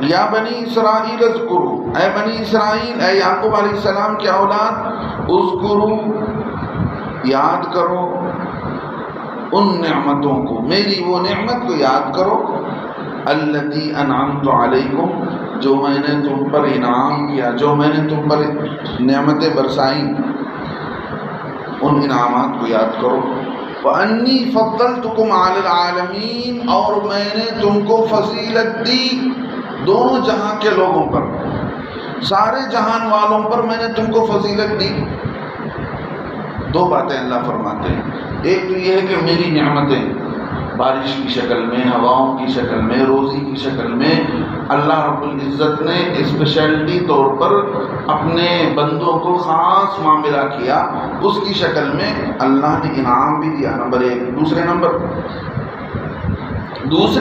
یا بنی اسرائیل اذکروا، اے بنی اسرائیل، اے یعقوب علیہ السلام کی اولاد، اذکروا، یاد کرو ان نعمتوں کو، میری وہ نعمت کو یاد کرو، التی انعمت علیکم، جو میں نے تم پر انعام کیا، جو میں نے تم پر نعمتیں برسائیں، ان انعامات کو یاد کرو، وانی فضلتکم علی العالمین، اور میں نے تم کو فضیلت دی دونوں جہاں کے لوگوں پر، سارے جہان والوں پر میں نے تم کو فضیلت دی۔ دو باتیں اللہ فرماتے ہیں، ایک تو یہ ہے کہ میری نعمتیں بارش کی شکل میں، ہواؤں کی شکل میں، روزی کی شکل میں اللہ رب العزت نے اسپیشلٹی طور پر اپنے بندوں کو خاص معاملہ کیا، اس کی شکل میں اللہ نے انعام بھی دیا، نمبر ایک۔ دوسرے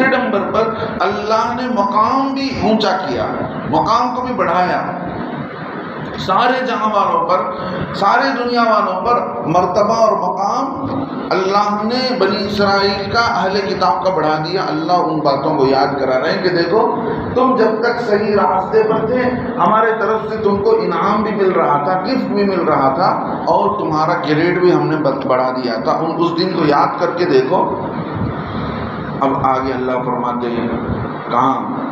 نمبر پر اللہ نے مقام بھی اونچا کیا، مقام کو بھی بڑھایا، سارے جہاں والوں پر، سارے دنیا والوں پر مرتبہ اور مقام اللہ نے بنی اسرائیل کا، اہل کتاب کا بڑھا دیا۔ اللہ ان باتوں کو یاد کرا رہے ہیں کہ دیکھو تم جب تک صحیح راستے پر تھے، ہمارے طرف سے تم کو انعام بھی مل رہا تھا، گفٹ بھی مل رہا تھا، اور تمہارا گریڈ بھی ہم نے بڑھا دیا تھا، اس دن کو یاد کر کے دیکھو۔ اب آگے اللہ فرماتے ہیں، کہاں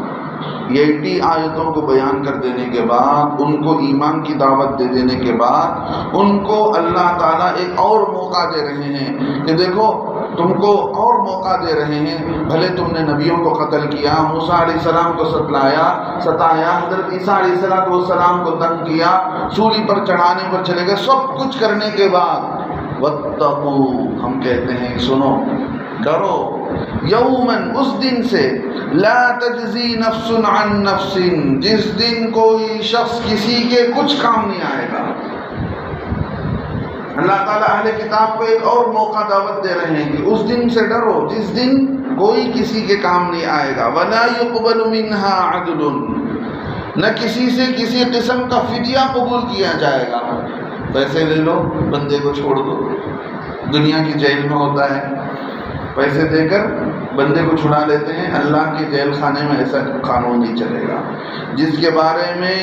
80 آیتوں کو بیان کر دینے کے بعد، ان کو ایمان کی دعوت دے دینے کے بعد، ان کو اللہ تعالیٰ ایک اور موقع دے رہے ہیں کہ دیکھو تم کو اور موقع دے رہے ہیں، بھلے تم نے نبیوں کو قتل کیا، موسیٰ علیہ السلام کو ستایا، حضرت عیسیٰ علیہ السلام کو تنگ کیا، سولی پر چڑھانے پر چلے گئے، سب کچھ کرنے کے بعد واتقوا، ہم کہتے ہیں سنو، ڈرو، یومن، اس دن سے، لا تجزی نفس عن نفس، جس دن کوئی شخص کسی کے کچھ کام نہیں آئے گا۔ اللہ تعالیٰ اہل کتاب کو ایک اور موقع دعوت دے رہے ہیں کہ اس دن سے ڈرو جس دن کوئی کسی کے کام نہیں آئے گا، ولا يقبل منها عدل، نہ کسی سے کسی قسم کا فدیہ قبول کیا جائے گا۔ پیسے لے لو، بندے کو چھوڑ دو، دنیا کی جیل میں ہوتا ہے، پیسے دے کر بندے کو چھڑا لیتے ہیں، اللہ کے جیل خانے میں ایسا قانون نہیں چلے گا۔ جس کے بارے میں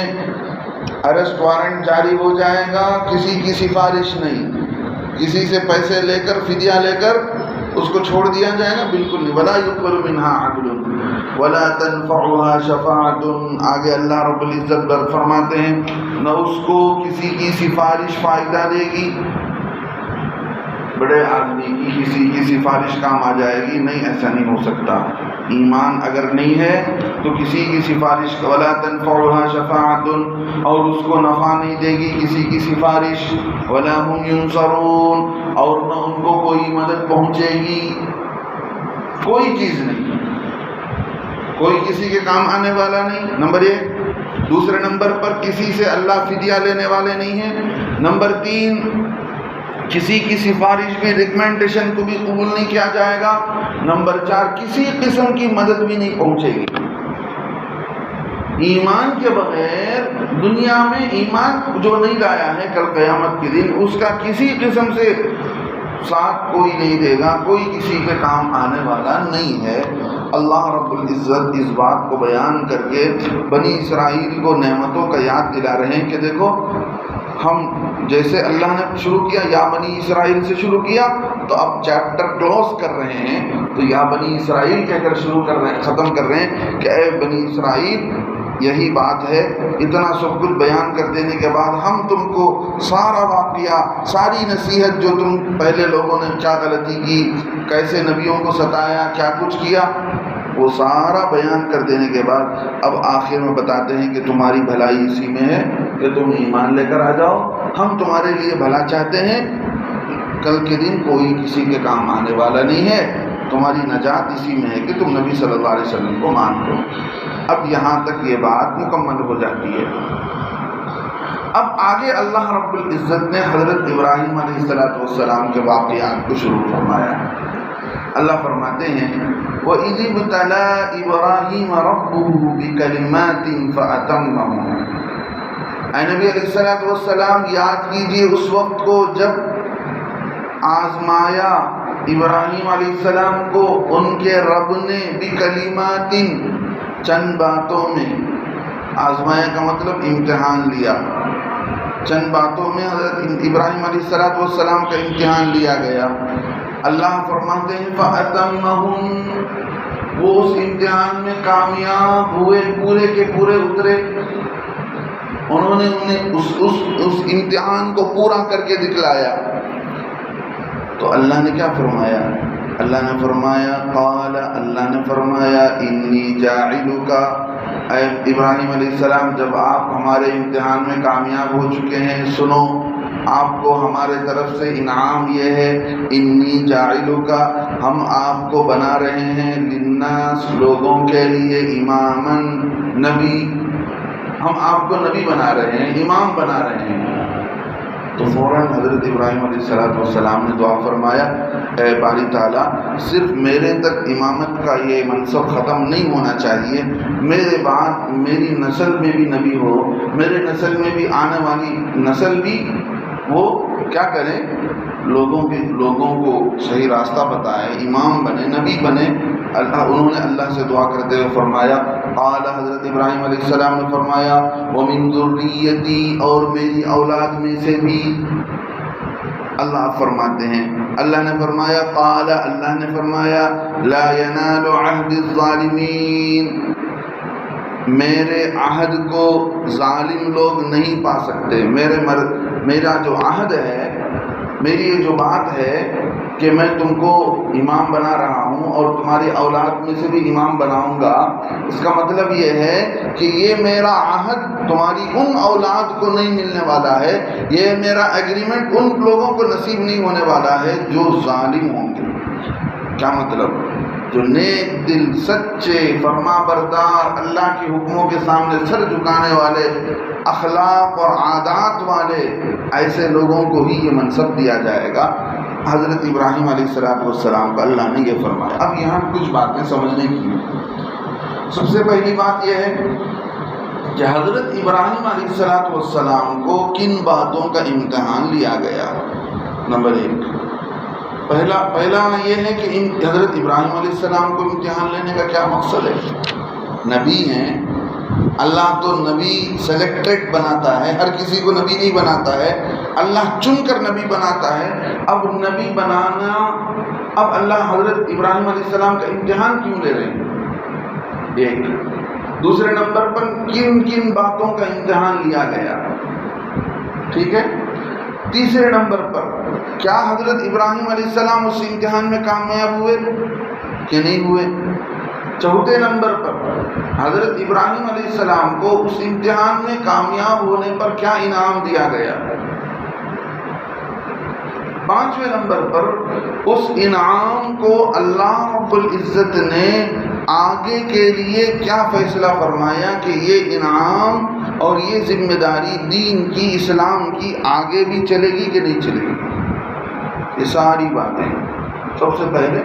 ارسٹ وارنٹ جاری ہو جائے گا، کسی کی سفارش نہیں، کسی سے پیسے لے کر، فدیہ لے کر اس کو چھوڑ دیا جائے گا، بالکل نہیں۔ ولا يقبل منها عدل ولا تنفعها شفاعۃ، آگے اللہ رب العزت فرماتے ہیں نہ اس کو کسی کی سفارش فائدہ دے گی، بڑے آدمی کی کسی کی سفارش کام آ جائے گی، نہیں، ایسا نہیں ہو سکتا۔ ایمان اگر نہیں ہے تو کسی کی سفارش، ولا تنفعها شفاعۃ، اور اس کو نفع نہیں دے گی کسی کی سفارش، ولا هم ينصرون، اور نہ ان کو کوئی مدد پہنچے گی، کوئی چیز نہیں، کوئی کسی کے کام آنے والا نہیں، نمبر ایک۔ دوسرے نمبر پر کسی سے اللہ فدیہ لینے والے نہیں ہیں۔ نمبر تین، کسی کی سفارش میں ریکمنڈیشن کو بھی قبول نہیں کیا جائے گا۔ نمبر چار، کسی قسم کی مدد بھی نہیں پہنچے گی۔ ایمان کے بغیر دنیا میں، ایمان جو نہیں لایا ہے کل قیامت کے دن، اس کا کسی قسم سے ساتھ کوئی نہیں دے گا، کوئی کسی کے کام آنے والا نہیں ہے۔ اللہ رب العزت اس بات کو بیان کر کے بنی اسرائیل کو نعمتوں کا یاد دلا رہے ہیں کہ دیکھو ہم جیسے اللہ نے شروع کیا، یا بنی اسرائیل سے شروع کیا، تو اب چیپٹر کلوز کر رہے ہیں تو یا بنی اسرائیل کہہ کر شروع کر رہے ہیں، ختم کر رہے ہیں کہ اے بنی اسرائیل، یہی بات ہے۔ اتنا سب کچھ بیان کر دینے کے بعد ہم تم کو سارا واقعہ، ساری نصیحت جو تم پہلے لوگوں نے کیا غلطی کی، کیسے نبیوں کو ستایا، کیا کچھ کیا، وہ سارا بیان کر دینے کے بعد اب آخر میں بتاتے ہیں کہ تمہاری بھلائی اسی میں ہے کہ تم ایمان لے کر آ جاؤ، ہم تمہارے لیے بھلا چاہتے ہیں، کل کے دن کوئی کسی کے کام آنے والا نہیں ہے، تمہاری نجات اسی میں ہے کہ تم نبی صلی اللہ علیہ وسلم کو مان لو۔ اب یہاں تک یہ بات مکمل ہو جاتی ہے۔ اب آگے اللہ رب العزت نے حضرت ابراہیم علیہ السلام کے واقعات کو شروع فرمایا۔ اللہ فرماتے ہیں وَإِذِ ابْتَلَىٰ إِبْرَاهِيمَ رَبُّهُ بِكَلِمَاتٍ فَأَتَمَّهُنَّ، اے نبی علیہ السلام یاد کیجیے اس وقت کو جب آزمایا ابراہیم علیہ السلام کو ان کے رب نے بکلمات، چند باتوں میں آزمایا کا مطلب امتحان لیا، چند باتوں میں حضرت ابراہیم علیہ السلام کا امتحان لیا گیا۔ اللہ فرماتے ہیں فَأَتَمَّهُنْ، وہ اس امتحان میں کامیاب ہوئے، پورے کے پورے اترے، انہوں نے اس امتحان کو پورا کر کے دکھلایا۔ تو اللہ نے کیا فرمایا؟ اللہ نے فرمایا قال، اللہ نے فرمایا انی جاعلک، اے ابراہیم علیہ السلام جب آپ ہمارے امتحان میں کامیاب ہو چکے ہیں، سنو آپ کو ہمارے طرف سے انعام یہ ہے، انی جاعلک، ہم آپ کو بنا رہے ہیں، للناس، لوگوں کے لیے، اماما، نبی، ہم آپ کو نبی بنا رہے ہیں، امام بنا رہے ہیں۔ تو فوراً حضرت ابراہیم علیہ السلام نے دعا فرمایا، اے باری تعالیٰ صرف میرے تک امامت کا یہ منصب ختم نہیں ہونا چاہیے، میرے بعد میری نسل میں بھی نبی ہو، میرے نسل میں بھی آنے والی نسل بھی وہ کیا کرے، لوگوں کو صحیح راستہ بتائے، امام بنے، نبی بنے۔ انہوں نے اللہ سے دعا کرتے ہوئے فرمایا، قال، حضرت ابراہیم علیہ السلام نے فرمایا، وَمِن ذُرِّيَّتِي، اور میری اولاد میں سے بھی۔ اللہ فرماتے ہیں، اللہ نے فرمایا، قال، اللہ نے فرمایا، لا ينال عہد الظالمین، میرے عہد کو ظالم لوگ نہیں پا سکتے۔ میرا جو عہد ہے، میری یہ جو بات ہے کہ میں تم کو امام بنا رہا ہوں اور تمہاری اولاد میں سے بھی امام بناؤں گا، اس کا مطلب یہ ہے کہ یہ میرا عہد تمہاری ان اولاد کو نہیں ملنے والا ہے، یہ میرا ایگریمنٹ ان لوگوں کو نصیب نہیں ہونے والا ہے جو ظالم ہوں گے۔ کیا مطلب؟ جو نیک دل، سچے، فرما بردار، اللہ کے حکموں کے سامنے سر جھکانے والے، اخلاق اور عادات والے، ایسے لوگوں کو ہی یہ منصب دیا جائے گا۔ حضرت ابراہیم علیہ السلام کو اللہ نے یہ فرمایا۔ اب یہاں کچھ باتیں سمجھنے کی ہیں۔ سب سے پہلی بات یہ ہے کہ حضرت ابراہیم علیہ السلام کو کن باتوں کا امتحان لیا گیا۔ نمبر 1، پہلا یہ ہے کہ حضرت ابراہیم علیہ السلام کو امتحان لینے کا کیا مقصد ہے؟ نبی ہیں، اللہ تو نبی سلیکٹڈ بناتا ہے، ہر کسی کو نبی نہیں بناتا ہے، اللہ چن کر نبی بناتا ہے۔ اب نبی بنانا، اب اللہ حضرت ابراہیم علیہ السلام کا امتحان کیوں لے رہے ہیں؟ ایک۔ دوسرے نمبر پر کن کن باتوں کا امتحان لیا گیا، ٹھیک ہے۔ تیسرے نمبر پر کیا حضرت ابراہیم علیہ السلام اس امتحان میں کامیاب ہوئے کہ نہیں ہوئے؟ چوتھے نمبر پر حضرت ابراہیم علیہ السلام کو اس امتحان میں کامیاب ہونے پر کیا انعام دیا گیا؟ پانچویں نمبر پر اس انعام کو اللہ رب العزت نے آگے کے لیے کیا فیصلہ فرمایا کہ یہ انعام اور یہ ذمہ داری دین کی، اسلام کی آگے بھی چلے گی کہ نہیں چلے گی؟ یہ ساری باتیں۔ سب سے پہلے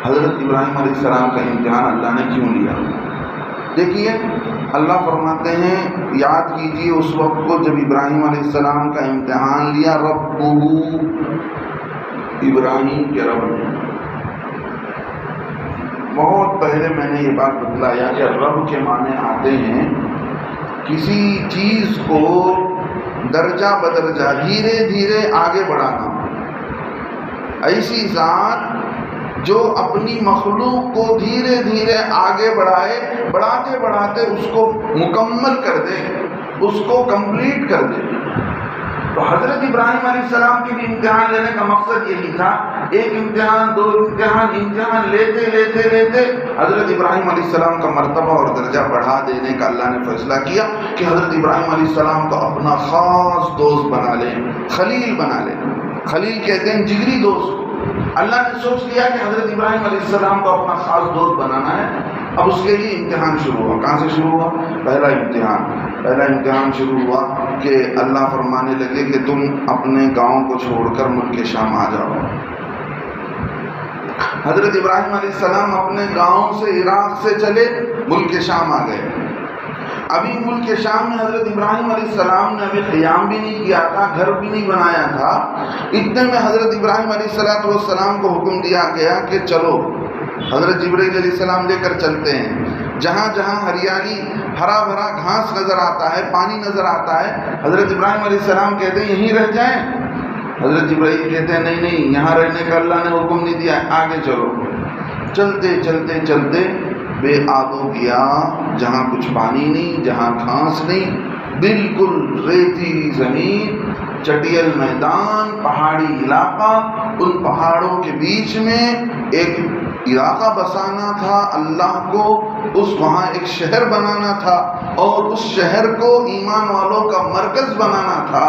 حضرت ابراہیم علیہ السلام کا امتحان اللہ نے کیوں لیا؟ دیکھیے، اللہ فرماتے ہیں، یاد کیجیے اس وقت کو جب ابراہیم علیہ السلام کا امتحان لیا ربہ، ابراہیم کے رب نے۔ بہت پہلے میں نے یہ بات بتلایا کہ رب کے معنی آتے ہیں کسی چیز کو درجہ بدرجہ، دھیرے دھیرے آگے بڑھانا۔ ایسی ذات جو اپنی مخلوق کو دھیرے دھیرے آگے بڑھائے، بڑھاتے بڑھاتے اس کو مکمل کر دے، اس کو کمپلیٹ کر دے۔ تو حضرت ابراہیم علیہ السلام کے بھی امتحان لینے کا مقصد یہی تھا۔ ایک امتحان، دو امتحان لیتے لیتے لیتے حضرت ابراہیم علیہ السلام کا مرتبہ اور درجہ بڑھا دینے کا اللہ نے فیصلہ کیا کہ حضرت ابراہیم علیہ السلام کو اپنا خاص دوست بنا لیں، خلیل بنا لیں۔ خلیل کہتے ہیں جگری دوست۔ اللہ نے سوچ لیا کہ حضرت ابراہیم علیہ السلام کو اپنا خاص دوست بنانا ہے۔ اب اس کے لیے امتحان شروع ہوا۔ کہاں سے شروع ہوا؟ پہلا امتحان شروع ہوا کہ اللہ فرمانے لگے کہ تم اپنے گاؤں کو چھوڑ کر ملک شام آ جاؤ۔ حضرت ابراہیم علیہ السلام اپنے گاؤں سے، عراق سے چلے، ملک شام آ گئے۔ ابھی ملک شام میں حضرت ابراہیم علیہ السلام نے ابھی قیام بھی نہیں کیا تھا، گھر بھی نہیں بنایا تھا۔ اتنے میں حضرت ابراہیم علیہ السلام کو حکم دیا گیا کہ چلو، حضرت جبرائیل علیہ السلام لے کر چلتے ہیں۔ جہاں جہاں ہریالی ہرا بھرا گھاس نظر آتا ہے، پانی نظر آتا ہے، حضرت ابراہیم علیہ السلام کہتے ہیں یہیں رہ جائیں. حضرت جبرائیل کہتے ہیں نہیں نہیں، یہاں رہنے کا اللہ نے حکم نہیں دیا، آگے چلو. چلتے چلتے چلتے بے آب و گیاہ، جہاں کچھ پانی نہیں، جہاں گھاس نہیں، بالکل ریتی زمین، چٹیل میدان، پہاڑی علاقہ. ان پہاڑوں کے بیچ میں ایک علاقہ بسانا تھا اللہ کو، وہاں ایک شہر بنانا تھا، اور اس شہر کو ایمان والوں کا مرکز بنانا تھا.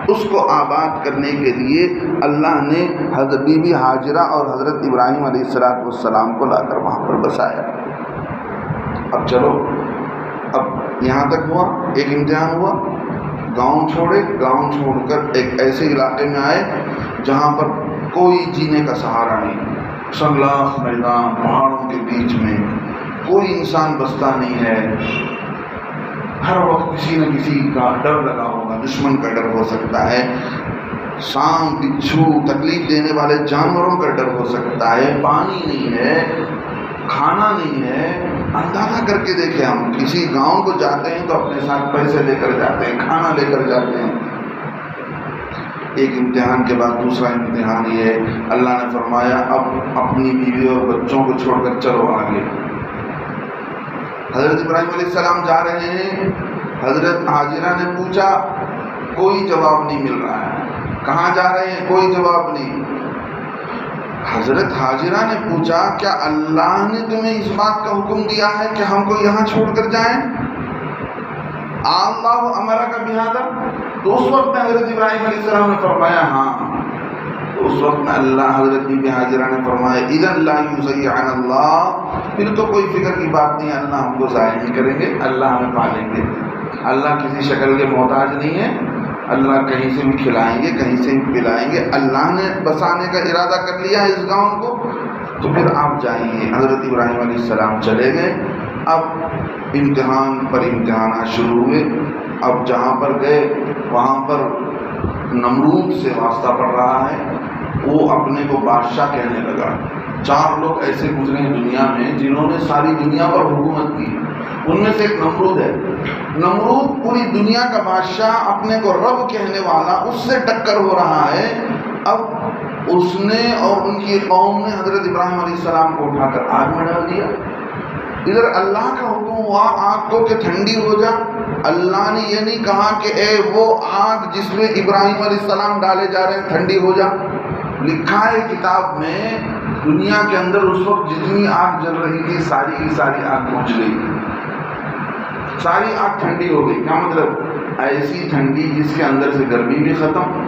اس کو آباد کرنے کے لیے اللہ نے حضرت بی بی ہاجرہ اور حضرت ابراہیم علیہ السلام کو لا کر وہاں پر بسایا. اب چلو، اب یہاں تک ہوا، ایک امتحان ہوا. گاؤں چھوڑے، گاؤں چھوڑ کر ایک ایسے علاقے میں آئے جہاں پر کوئی جینے کا سہارا نہیں، سنگلاخ میدان، پہاڑوں کے بیچ میں، کوئی انسان بستا نہیں ہے. ہر وقت کسی نہ کسی کا ڈر لگا ہوگا، دشمن کا ڈر ہو سکتا ہے، سانپ بچھو تکلیف دینے والے جانوروں کا ڈر ہو سکتا ہے. پانی نہیں ہے، کھانا نہیں ہے. اندازہ کر کے دیکھیں، ہم کسی گاؤں کو جاتے ہیں تو اپنے ساتھ پیسے لے کر جاتے ہیں، کھانا لے کر جاتے ہیں. ایک امتحان کے بعد دوسرا امتحان یہ ہے، اللہ نے فرمایا اب اپنی بیوی اور بچوں کو چھوڑ کر چلو آگے. حضرت ابراہیم علیہ السلام جا رہے ہیں. حضرت ہاجرہ نے پوچھا، کوئی جواب نہیں مل رہا ہے. کہاں جا رہے ہیں؟ کوئی جواب نہیں. حضرت ہاجرہ نے پوچھا، کیا اللہ نے تمہیں اس بات کا حکم دیا ہے کہ ہم کو یہاں چھوڑ کر جائیں؟ اللہ امرا کا بہذا. تو اس وقت میں حضرت ابراہیم علیہ السلام نے فرمایا ہاں. تو اس وقت میں اللہ حضرت بی بی ہاجرہ نے فرمایا اذن لا یضیعن اللہ، پھر تو کوئی فکر کی بات نہیں، اللہ ہم کو ضائع نہیں کریں گے، اللہ ہمیں پالیں گے. اللہ کسی شکل کے محتاج نہیں ہے، اللہ کہیں سے بھی کھلائیں گے، کہیں سے بھی پلائیں گے. اللہ نے بسانے کا ارادہ کر لیا ہے اس گاؤں کو، تو پھر آپ جائیے. حضرت ابراہیم علیہ السلام چلے گئے. اب امتحان پر امتحانات شروع ہوئے. اب جہاں پر گئے وہاں پر نمرود سے واسطہ پڑ رہا ہے، وہ اپنے کو بادشاہ کہنے لگا. 4 لوگ ایسے گزرے ہیں دنیا میں جنہوں نے ساری دنیا پر حکومت کی. ان میں سے ایک نمرود ہے. نمرود پوری دنیا کا بادشاہ، اپنے کو رب کہنے والا، اس سے ٹکر ہو رہا ہے. اب اس نے اور ان کی قوم نے حضرت ابراہیم علیہ السلام کو اٹھا کر آگ میں ڈال دیا. ادھر اللہ کا حکم ہوا آگ کو کہ ٹھنڈی ہو جا. اللہ نے یہ نہیں کہا کہ اے وہ آگ جس میں ابراہیم علیہ السلام ڈالے جا رہے ہیں ٹھنڈی ہو جا. لکھا ہے کتاب میں دنیا کے اندر اس وقت جتنی آگ جل رہی تھی ساری کی ساری آگ پہنچ گئی، ساری آگ ٹھنڈی ہو گئی. کیا مطلب؟ ایسی ٹھنڈی جس کے اندر سے گرمی بھی ختم،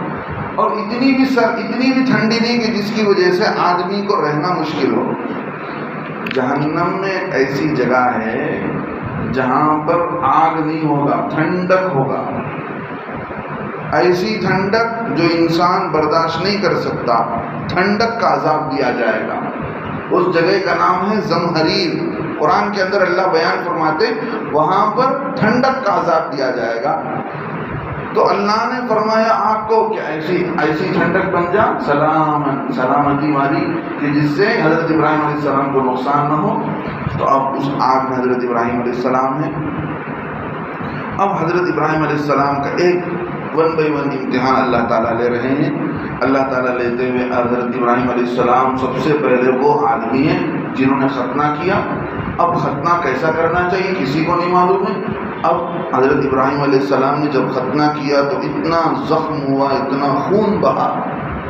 اور اتنی بھی ٹھنڈی نہیں کہ جس کی وجہ سے آدمی کو رہنا مشکل ہو. جہنم میں ایسی جگہ ہے جہاں پر آگ نہیں ہوگا، ٹھنڈک ہوگا. ایسی ٹھنڈک جو انسان برداشت نہیں کر سکتا، ٹھنڈک کا عذاب دیا جائے گا. اس جگہ کا نام ہے زمہریر. قرآن کے اندر اللہ بیان فرماتے وہاں پر ٹھنڈک کا عذاب دیا جائے گا. تو اللہ نے فرمایا آپ کو کہ ایسی ٹھنڈک بن جا سلامتی والی کہ جس سے حضرت ابراہیم علیہ السلام کو نقصان نہ ہو. تو اب اس آگ میں حضرت ابراہیم علیہ السلام ہے. اب حضرت ابراہیم علیہ السلام کا ایک 1 by 1 امتحان اللہ تعالیٰ لے رہے ہیں. اللہ تعالیٰ لیتے ہوئے حضرت ابراہیم علیہ السلام سب سے پہلے وہ آدمی ہیں جنہوں نے ختنہ کیا. اب ختنہ کیسا کرنا چاہیے کسی کو نہیں معلوم ہے. اب حضرت ابراہیم علیہ السلام نے جب ختنہ کیا تو اتنا زخم ہوا، اتنا خون بہا،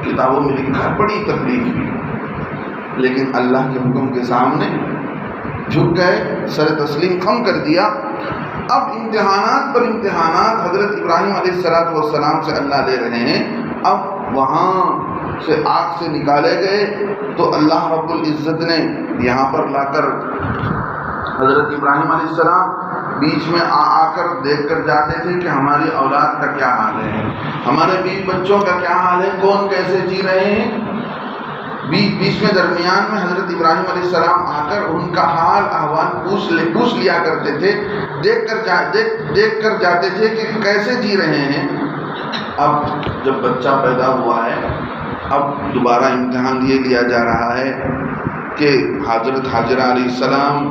کتابوں میں لکھا ہے بڑی تکلیف ہوئی. لیکن اللہ کے حکم کے سامنے جھک گئے، سر تسلیم خم کر دیا. اب امتحانات پر امتحانات حضرت ابراہیم علیہ السلام سے اللہ لے رہے ہیں. اب وہاں سے آگ سے نکالے گئے تو اللہ رب العزت نے یہاں پر لا کر حضرت ابراہیم علیہ السلام بیچ میں آ کر دیکھ کر جاتے تھے کہ ہماری اولاد کا کیا حال ہے، ہمارے بیوی بچوں کا کیا حال ہے، کون کیسے جی رہے ہیں. بیچ میں درمیان میں حضرت ابراہیم علیہ السلام آ کر ان کا حال احوال پوچھ لیا کرتے تھے، دیکھ کر جاتے تھے کہ کیسے جی رہے ہیں. اب جب بچہ پیدا ہوا ہے، اب دوبارہ امتحان یہ لیا جا رہا ہے کہ حضرت ہاجرہ علیہ السلام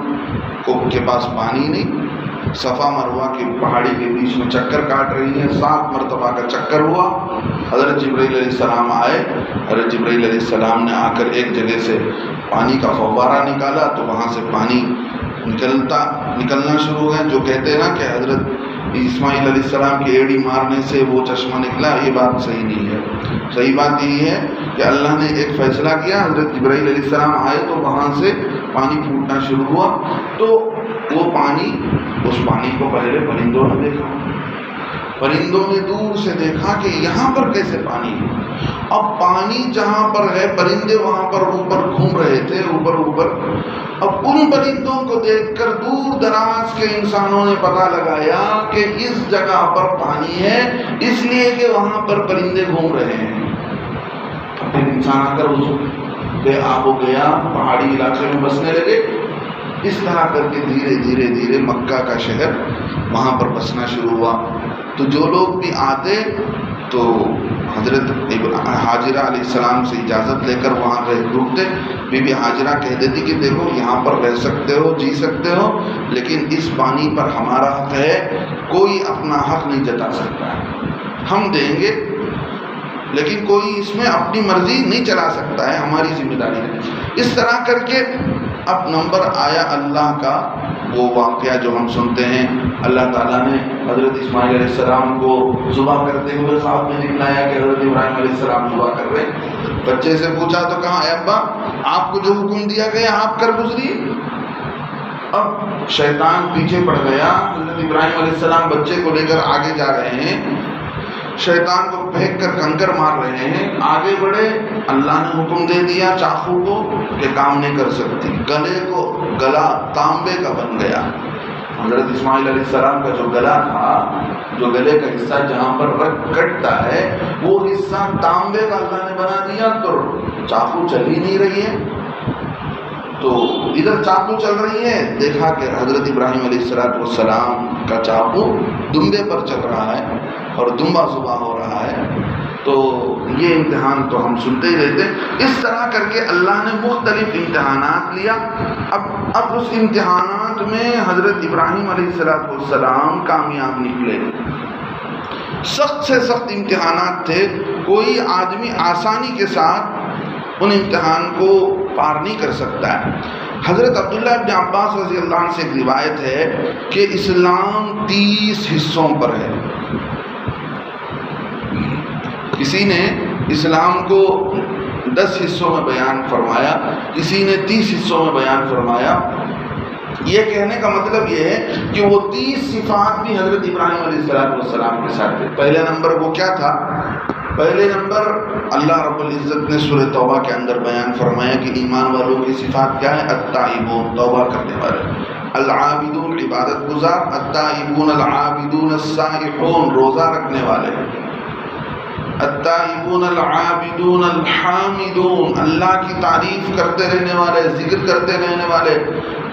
کے پاس پانی نہیں، صفا مروہ کی پہاڑی کے بیچ میں چکر کاٹ رہی ہیں، 7 مرتبہ کا چکر ہوا، حضرت جبرائیل علیہ السلام آئے، حضرت جبرائیل علیہ السلام نے آ کر ایک جگہ سے پانی کا فوارہ نکالا تو وہاں سے پانی نکلنا شروع ہو گیا۔ جو کہتے ہیں نا کہ حضرت اسماعیل علیہ السلام کی ایڑی مارنے سے وہ چشمہ نکلا، یہ بات صحیح نہیں ہے۔ صحیح بات یہی ہے کہ اللہ نے ایک فیصلہ کیا، حضرت جبرائیل علیہ السلام آئے تو وہاں سے پانی پھوٹنا شروع ہوا، تو وہ پانی، اس پانی کو پہلے پرندوں نے دیکھا، پرندوں نے دور سے دیکھا کہ یہاں پر کیسے پانی ہے۔ اب پانی جہاں پر ہے، پرندے وہاں پر اوپر گھوم رہے تھے، اوپر۔ اب ان پرندوں کو دیکھ کر دور دراز کے انسانوں نے پتہ لگایا کہ اس جگہ پر پانی ہے، اس لیے کہ وہاں پر پرندے گھوم رہے ہیں۔ پھر انسان آ کر اس بے آب و گیا پہاڑی علاقے میں بسنے لگے۔ اس طرح کر کے دھیرے مکہ کا شہر وہاں پر بسنا شروع ہوا۔ تو جو لوگ بھی آتے تو حضرت حاجرہ علیہ السلام سے اجازت لے کر وہاں رکتے۔ بی بی حاجرہ کہہ دیتی کہ دیکھو یہاں پر رہ سکتے ہو، جی سکتے ہو، لیکن اس پانی پر ہمارا حق ہے، کوئی اپنا حق نہیں جتا سکتا ہے، ہم دیں گے لیکن کوئی اس میں اپنی مرضی نہیں چلا سکتا ہے، ہماری ذمہ داری ہے۔ اس طرح کر کے اب نمبر آیا اللہ کا وہ واقعہ جو ہم سنتے ہیں، اللہ تعالیٰ نے حضرت اسماعیل علیہ السلام کو ذبح کرتے ہوئے خواب میں دکھلایا کہ حضرت ابراہیم علیہ السلام ذبح کر رہے ہیں۔ بچے سے پوچھا تو کہا اے ابا آپ کو جو حکم دیا گیا آپ کر گزریے۔ اب شیطان پیچھے پڑ گیا، حضرت ابراہیم علیہ السلام بچے کو لے کر آگے جا رہے ہیں، شیطان کو پھینک کر کنکر مار رہے ہیں، آگے بڑھے، اللہ نے حکم دے دیا چاقو کو کہ کام نہیں کر سکتی، گلا تانبے کا بن گیا۔ حضرت اسماعیل علیہ السلام کا جو گلا تھا، جو گلے کا حصہ جہاں پر رگ کٹتا ہے وہ حصہ تانبے کا اللہ نے بنا دیا، تو چاقو چل ہی نہیں رہی ہے۔ تو ادھر چاقو چل رہی ہے، دیکھا کہ حضرت ابراہیم علیہ السلام کا چاقو دمبے پر چل رہا ہے اور دمبا ذبح ہو رہا ہے۔ تو یہ امتحان تو ہم سنتے ہی رہتے۔ اس طرح کر کے اللہ نے مختلف امتحانات لیا۔ اب اس امتحانات میں حضرت ابراہیم علیہ السلام کامیاب نکلے۔ سخت سے سخت امتحانات تھے، کوئی آدمی آسانی کے ساتھ ان امتحان کو پار نہیں کر سکتا ہے۔ حضرت عبداللہ ابن عباس رضی اللہ عنہ سے ایک روایت ہے کہ اسلام 30 حصوں پر ہے۔ کسی نے اسلام کو 10 حصوں میں بیان فرمایا، کسی نے 30 حصوں میں بیان فرمایا۔ یہ کہنے کا مطلب یہ ہے کہ وہ 30 صفات بھی حضرت ابراہیم علیہ السلام کے ساتھ تھے۔ پہلے نمبر وہ کیا تھا؟ پہلے نمبر اللہ رب العزت نے سورہ توبہ کے اندر بیان فرمایا کہ ایمان والوں کی صفات کیا ہے؟ التائبون، توبہ کرنے والے، العابدون، عبادت گزار، التائبون العابدون السائحون، روزہ رکھنے والے، التائبون العابدون الحامدون، اللہ کی تعریف کرتے رہنے والے، ذکر کرتے رہنے والے،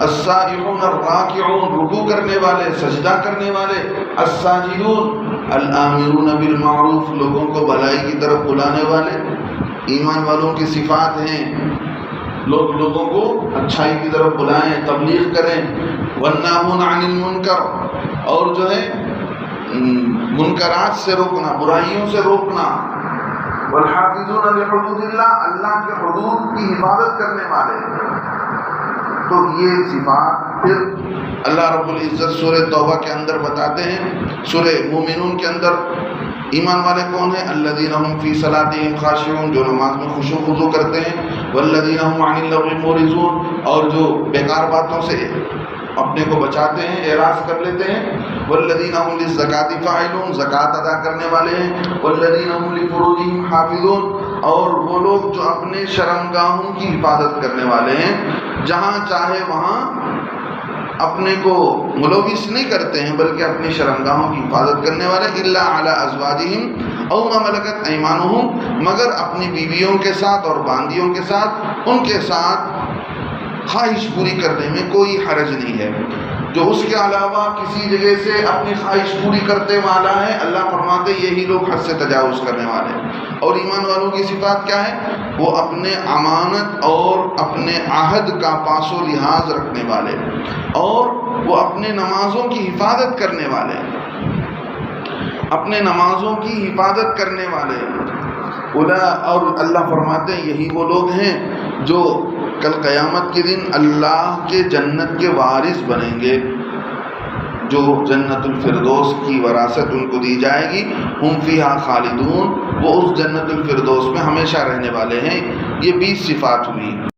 السائحون الراکعون، رکوع کرنے والے، سجدہ کرنے والے، الساجدون الآمرون بالمعروف، لوگوں کو بھلائی کی طرف بلانے والے۔ ایمان والوں کی صفات ہیں لوگوں کو اچھائی کی طرف بلائیں، تبلیغ کریں، والناہون عن المنکر، اور جو ہے منکرات سے روکنا، برائیوں سے روکنا، والحافظون لحدود اللہ، اللہ کے حدود کی حفاظت کرنے والے۔ تو یہ صفات پھر اللہ رب العزت سورہ توبہ کے اندر بتاتے ہیں۔ سورہ مومنون کے اندر ایمان والے کون ہیں؟ الذین هم فی صلاتہم خاشعون، جو نماز میں خشوع خضوع کرتے ہیں، والذین هم عن اللغو معرضون، اور جو بیکار باتوں سے اپنے کو بچاتے ہیں، اعراض کر لیتے ہیں، والذین هم للزکاۃ فاعلون، زکوٰۃ ادا کرنے والے ہیں، والذین هم لفروجہم حافظون، اور وہ لوگ جو اپنے شرمگاہوں کی حفاظت کرنے والے ہیں، جہاں چاہے وہاں اپنے کو ملوث نہیں کرتے ہیں بلکہ اپنی شرمگاہوں کی حفاظت کرنے والے، الا علی ازواجہم او ما ملکت ایمانہم، مگر اپنی بیویوں کے ساتھ اور باندیوں کے ساتھ، ان کے ساتھ خواہش پوری کرنے میں کوئی حرج نہیں ہے۔ جو اس کے علاوہ کسی جگہ سے اپنی خواہش پوری کرتے والا ہے، اللہ فرماتے یہی لوگ حد سے تجاوز کرنے والے ہیں۔ اور ایمان والوں کی صفات کیا ہے؟ وہ اپنے امانت اور اپنے عہد کا پاس و لحاظ رکھنے والے، اور وہ اپنے نمازوں کی حفاظت کرنے والے، اپنے نمازوں کی حفاظت کرنے والے۔ اور اللہ فرماتے ہیں یہی وہ لوگ ہیں جو کل قیامت کے دن اللہ کے جنت کے وارث بنیں گے، جو جنت الفردوس کی وراثت ان کو دی جائے گی۔ ہم فیہا خالدون، وہ اس جنت الفردوس میں ہمیشہ رہنے والے ہیں۔ یہ 20 صفات ہوئی۔